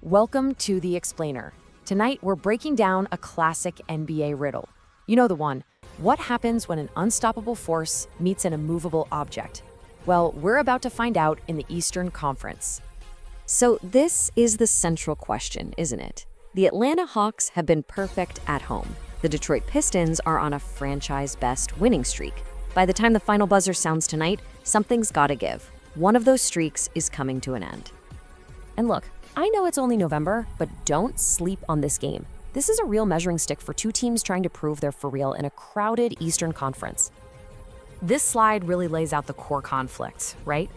Welcome to The Explainer. Tonight, we're breaking down a classic NBA riddle. You know the one. What happens when an unstoppable force meets an immovable object? Well, we're about to find out in the Eastern Conference. So this is the central question, isn't it? The Atlanta Hawks have been perfect at home. The Detroit Pistons are on a franchise-best winning streak. By the time the final buzzer sounds tonight, something's gotta give. One of those streaks is coming to an end. And look, I know it's only November, but don't sleep on this game. This is a real measuring stick for two teams trying to prove they're for real in a crowded Eastern Conference. This slide really lays out the core conflict, right?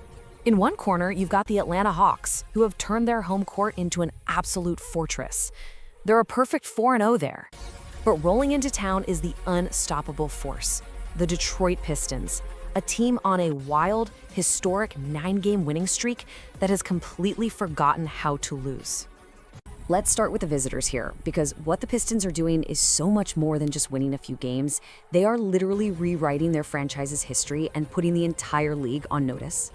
In one corner, you've got the Atlanta Hawks, who have turned their home court into an absolute fortress. They're a perfect 4-0 there. But rolling into town is the unstoppable force, the Detroit Pistons, a team on a wild, historic 9-game winning streak that has completely forgotten how to lose. Let's start with the visitors here, because what the Pistons are doing is so much more than just winning a few games. They are literally rewriting their franchise's history and putting the entire league on notice.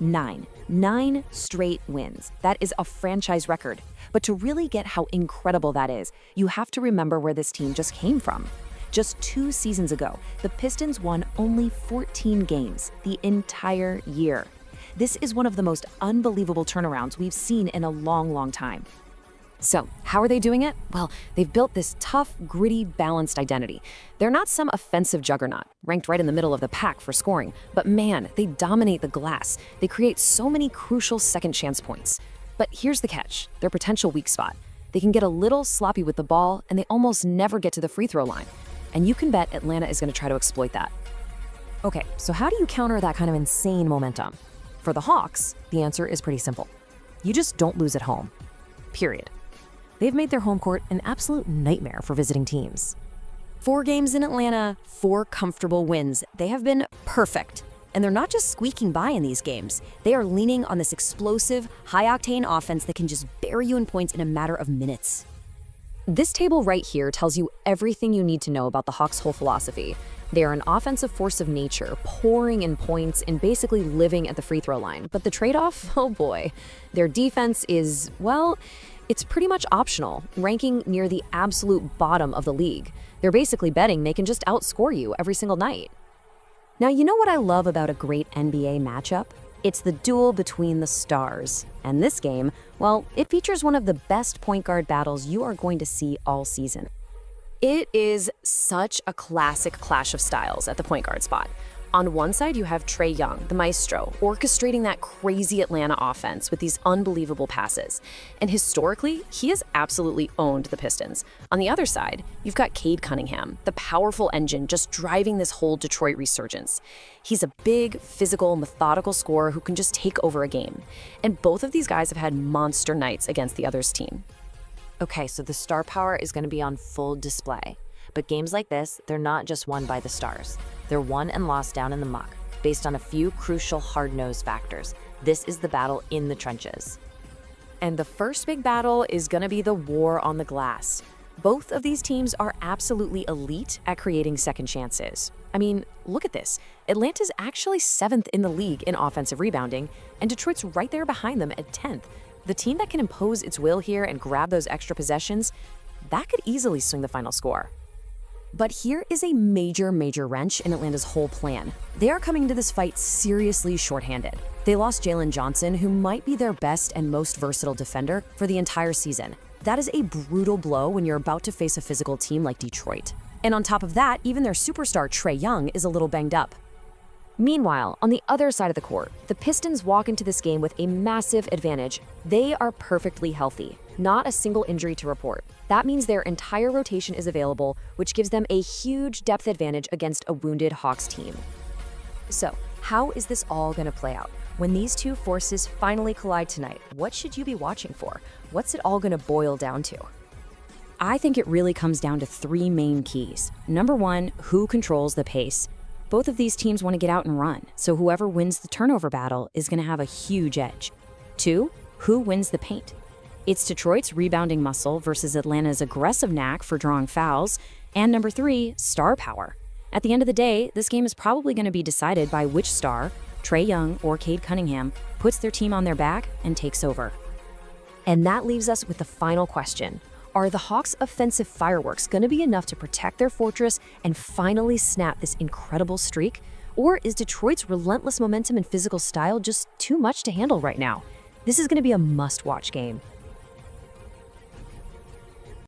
9 straight wins. That is a franchise record. But to really get how incredible that is, you have to remember where this team just came from. Just 2 seasons ago, the Pistons won only 14 games the entire year. This is one of the most unbelievable turnarounds we've seen in a long, long time. So, how are they doing it? Well, they've built this tough, gritty, balanced identity. They're not some offensive juggernaut, ranked right in the middle of the pack for scoring, but man, they dominate the glass. They create so many crucial second chance points. But here's the catch, their potential weak spot. They can get a little sloppy with the ball, and they almost never get to the free throw line. And you can bet Atlanta is going to try to exploit that. Okay, so how do you counter that kind of insane momentum? For the Hawks, the answer is pretty simple. You just don't lose at home. Period. They've made their home court an absolute nightmare for visiting teams. 4 games in Atlanta, 4 comfortable wins. They have been perfect. And they're not just squeaking by in these games. They are leaning on this explosive, high-octane offense that can just bury you in points in a matter of minutes. This table right here tells you everything you need to know about the Hawks' whole philosophy. They are an offensive force of nature, pouring in points and basically living at the free throw line. But the trade-off? Oh boy. Their defense is, well, it's pretty much optional, ranking near the absolute bottom of the league. They're basically betting they can just outscore you every single night. Now, you know what I love about a great NBA matchup? It's the duel between the stars. And this game, well, it features one of the best point guard battles you are going to see all season. It is such a classic clash of styles at the point guard spot. On one side, you have Trae Young, the maestro, orchestrating that crazy Atlanta offense with these unbelievable passes. And historically, he has absolutely owned the Pistons. On the other side, you've got Cade Cunningham, the powerful engine just driving this whole Detroit resurgence. He's a big, physical, methodical scorer who can just take over a game. And both of these guys have had monster nights against the other's team. Okay, so the star power is going to be on full display. But games like this, they're not just won by the stars. They're won and lost down in the muck, based on a few crucial hard-nosed factors. This is the battle in the trenches. And the first big battle is going to be the war on the glass. Both of these teams are absolutely elite at creating second chances. I mean, look at this. Atlanta's actually 7th in the league in offensive rebounding, and Detroit's right there behind them at 10th. The team that can impose its will here and grab those extra possessions, that could easily swing the final score. But here is a major wrench in Atlanta's whole plan. They are coming to this fight seriously shorthanded. They lost Jalen Johnson, who might be their best and most versatile defender for the entire season. That is a brutal blow when you're about to face a physical team like Detroit. And on top of that, even their superstar Trae Young is a little banged up. Meanwhile, on the other side of the court, the Pistons walk into this game with a massive advantage. They are perfectly healthy, not a single injury to report. That means their entire rotation is available, which gives them a huge depth advantage against a wounded Hawks team. So, how is this all going to play out? When these two forces finally collide tonight, what should you be watching for? What's it all going to boil down to? I think it really comes down to 3 main keys. Number 1, who controls the pace? Both of these teams want to get out and run, so whoever wins the turnover battle is going to have a huge edge. 2, who wins the paint? It's Detroit's rebounding muscle versus Atlanta's aggressive knack for drawing fouls. And number 3, star power. At the end of the day, this game is probably going to be decided by which star, Trae Young or Cade Cunningham, puts their team on their back and takes over. And that leaves us with the final question. Are the Hawks' offensive fireworks going to be enough to protect their fortress and finally snap this incredible streak? Or is Detroit's relentless momentum and physical style just too much to handle right now? This is going to be a must-watch game.